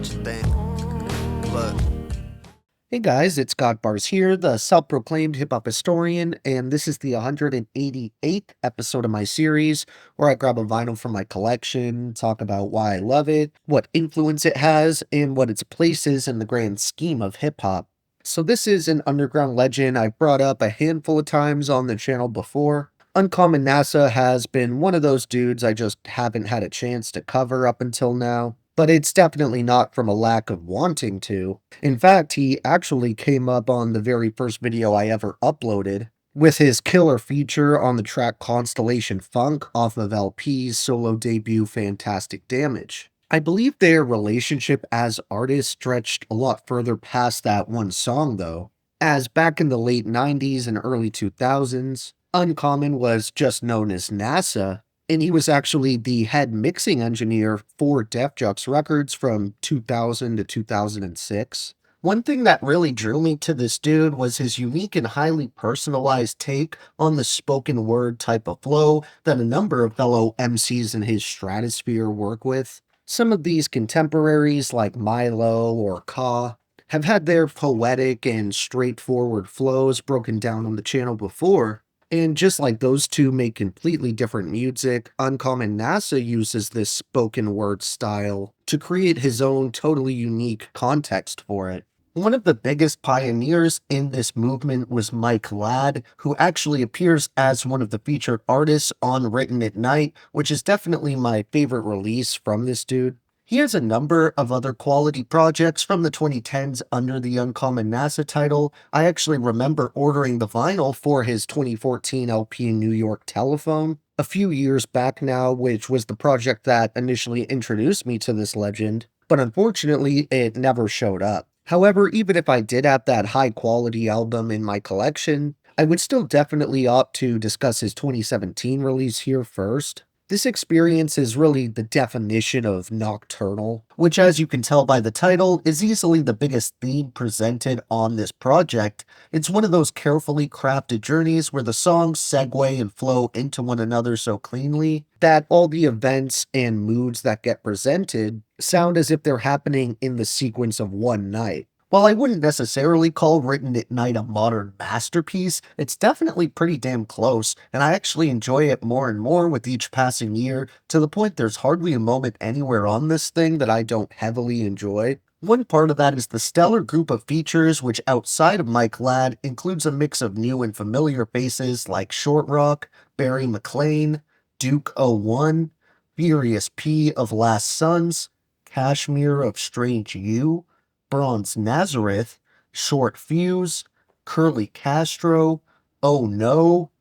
such a thing. But Hey guys, it's God Bars here, the self-proclaimed hip-hop historian, and this is the 188th episode of my series where I grab a vinyl from my collection, talk about why I love it, what influence it has, and what its place is in the grand scheme of hip-hop. So this is an underground legend I've brought up a handful of times on the channel before. Uncommon NASA has been one of those dudes I just haven't had a chance to cover up until now, but it's definitely not from a lack of wanting to. In fact, he actually came up on the very first video I ever uploaded, with his killer feature on the track Constellation Funk off of LP's solo debut Fantastic Damage. I believe their relationship as artists stretched a lot further past that one song though, as back in the late 90s and early 2000s, Uncommon was just known as NASA, and he was actually the head mixing engineer for Def Jux Records from 2000 to 2006. One thing that really drew me to this dude was his unique and highly personalized take on the spoken word type of flow that a number of fellow MCs in his stratosphere work with. Some of these contemporaries, like Milo or Ka, have had their poetic and straightforward flows broken down on the channel before, and just like those two make completely different music, Uncommon NASA uses this spoken word style to create his own totally unique context for it. One of the biggest pioneers in this movement was Mike Ladd, who actually appears as one of the featured artists on Written at Night, which is definitely my favorite release from this dude. He has a number of other quality projects from the 2010s under the Uncommon NASA title. I actually remember ordering the vinyl for his 2014 LP in New York Telephone a few years back now, which was the project that initially introduced me to this legend, but unfortunately it never showed up. However, even if I did have that high quality album in my collection, I would still definitely opt to discuss his 2017 release here first. This experience is really the definition of nocturnal, which, as you can tell by the title, is easily the biggest theme presented on this project. It's one of those carefully crafted journeys where the songs segue and flow into one another so cleanly that all the events and moods that get presented sound as if they're happening in the sequence of one night. While I wouldn't necessarily call Written at Night a modern masterpiece, it's definitely pretty damn close, and I actually enjoy it more and more with each passing year, to the point there's hardly a moment anywhere on this thing that I don't heavily enjoy. One part of that is the stellar group of features, which outside of Mike Ladd includes a mix of new and familiar faces like Short Rock, Barry McLean, Duke 01, Furious P of Last Sons, Kashmir of Strange U, Bronze Nazareth, Short Fuse, Curly Castro, Oh No,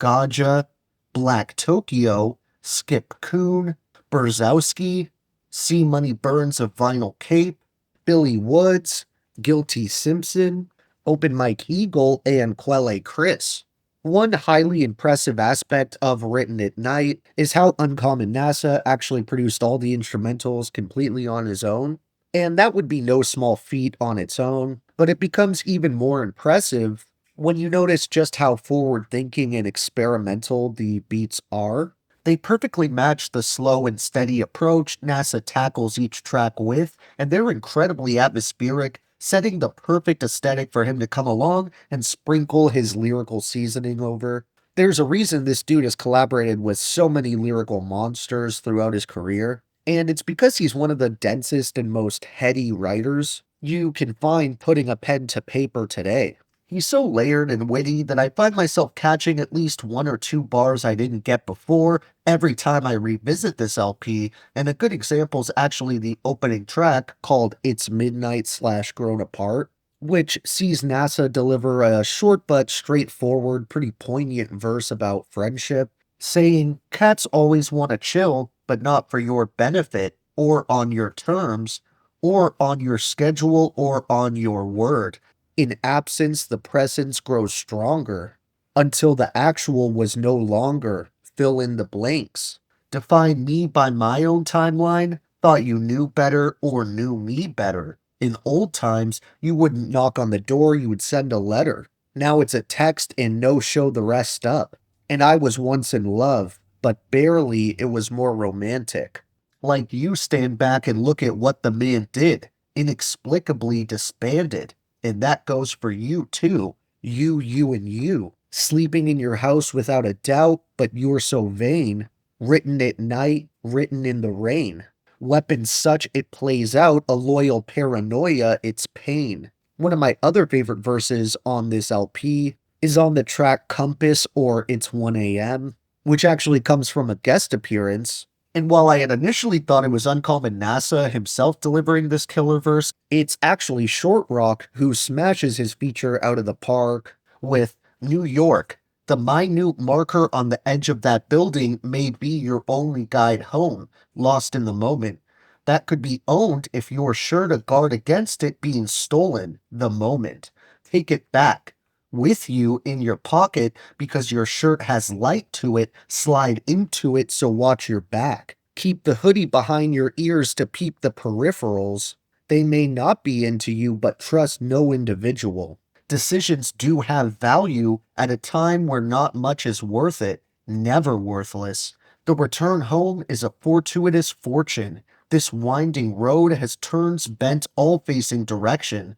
Gaja, Black Tokyo, Skip Coon, Berzowski, C Money Burns of Vinyl Cape, Billy Woods, Guilty Simpson, Open Mike Eagle, and Quelle Chris. One highly impressive aspect of Written at Night is how Uncommon NASA actually produced all the instrumentals completely on his own. And that would be no small feat on its own, but it becomes even more impressive when you notice just how forward-thinking and experimental the beats are. They perfectly match the slow and steady approach NASA tackles each track with, and they're incredibly atmospheric, setting the perfect aesthetic for him to come along and sprinkle his lyrical seasoning over. There's a reason this dude has collaborated with so many lyrical monsters throughout his career, and it's because he's one of the densest and most heady writers you can find putting a pen to paper today. He's so layered and witty that I find myself catching at least one or two bars I didn't get before every time I revisit this LP, and a good example is actually the opening track called It's Midnight/Grown Apart, which sees NASA deliver a short but straightforward, pretty poignant verse about friendship, saying, "Cats always want to chill, but not for your benefit, or on your terms, or on your schedule, or on your word. In absence, the presence grows stronger, until the actual was no longer. Fill in the blanks. Define me by my own timeline. Thought you knew better or knew me better. In old times, you wouldn't knock on the door, you would send a letter. Now it's a text and no show the rest up. And I was once in love, but barely, it was more romantic." Like you stand back and look at what the man did, inexplicably disbanded. And that goes for you too. You, and you. Sleeping in your house without a doubt, but you're so vain. Written at night, written in the rain. Weapon such it plays out, a loyal paranoia, it's pain. One of my other favorite verses on this LP is on the track Compass or It's 1 a.m., which actually comes from a guest appearance. And while I had initially thought it was Uncommon NASA himself delivering this killer verse, it's actually Short Rock who smashes his feature out of the park with New York. The minute marker on the edge of that building may be your only guide home, lost in the moment. That could be owned if you're sure to guard against it being stolen the moment. Take it back with you in your pocket because your shirt has light to it, slide into it, so watch your back. Keep the hoodie behind your ears to peep the peripherals. They may not be into you, but trust no individual. Decisions do have value at a time where not much is worth it, never worthless. The return home is a fortuitous fortune. This winding road has turns bent all facing direction.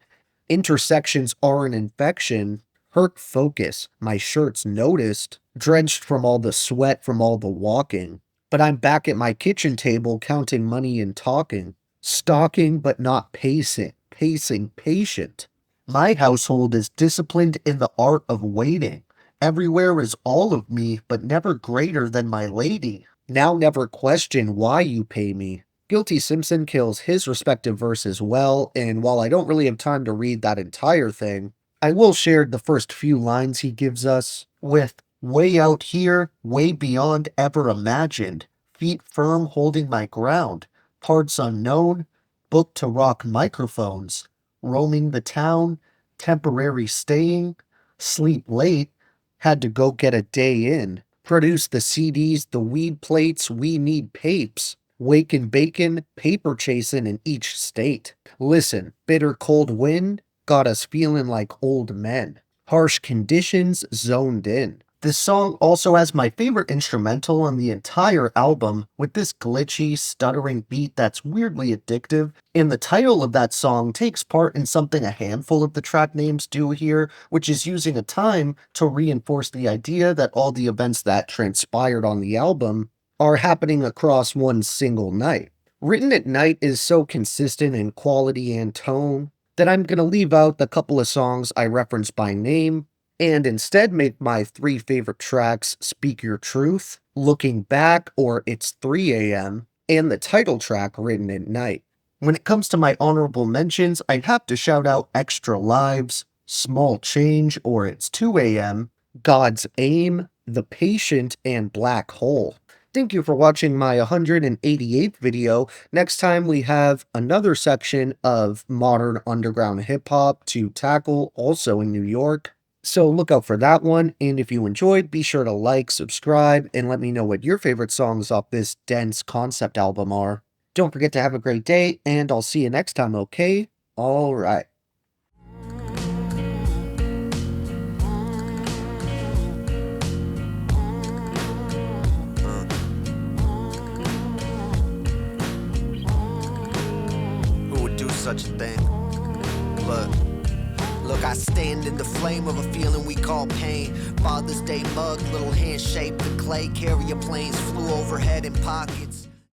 Intersections are an infection. Hurt focus, my shirt's noticed, drenched from all the sweat from all the walking. But I'm back at my kitchen table counting money and talking. Stalking but not pacing, pacing patient. My household is disciplined in the art of waiting. Everywhere is all of me, but never greater than my lady. Now never question why you pay me. Guilty Simpson kills his respective verse as well, and while I don't really have time to read that entire thing, I will share the first few lines he gives us with way out here, way beyond ever imagined, feet firm holding my ground, parts unknown, booked to rock microphones, roaming the town, temporary staying, sleep late, had to go get a day in, produce the CDs, the weed plates, we need papes, wakin' bacon, paper chasing in each state. Listen, bitter cold wind, got us feeling like old men. Harsh conditions zoned in. This song also has my favorite instrumental on the entire album, with this glitchy, stuttering beat that's weirdly addictive, and the title of that song takes part in something a handful of the track names do here, which is using a time to reinforce the idea that all the events that transpired on the album are happening across one single night. Written at Night is so consistent in quality and tone that I'm going to leave out the couple of songs I reference by name and instead make my 3 favorite tracks Speak Your Truth, Looking Back, or It's 3 a.m., and the title track Written at Night. When it comes to my honorable mentions, I'd have to shout out Extra Lives, Small Change, or It's 2 a.m., God's Aim, The Patient, and Black Hole. Thank you for watching my 188th video. Next time we have another section of modern underground hip-hop to tackle, also in New York. So look out for that one, and if you enjoyed, be sure to like, subscribe, and let me know what your favorite songs off this dense concept album are. Don't forget to have a great day, and I'll see you next time, okay? Alright. Such a thing. Look, I stand in the flame of a feeling we call pain. Father's Day mug, little hand shaped in clay. Carrier planes flew overhead in pockets.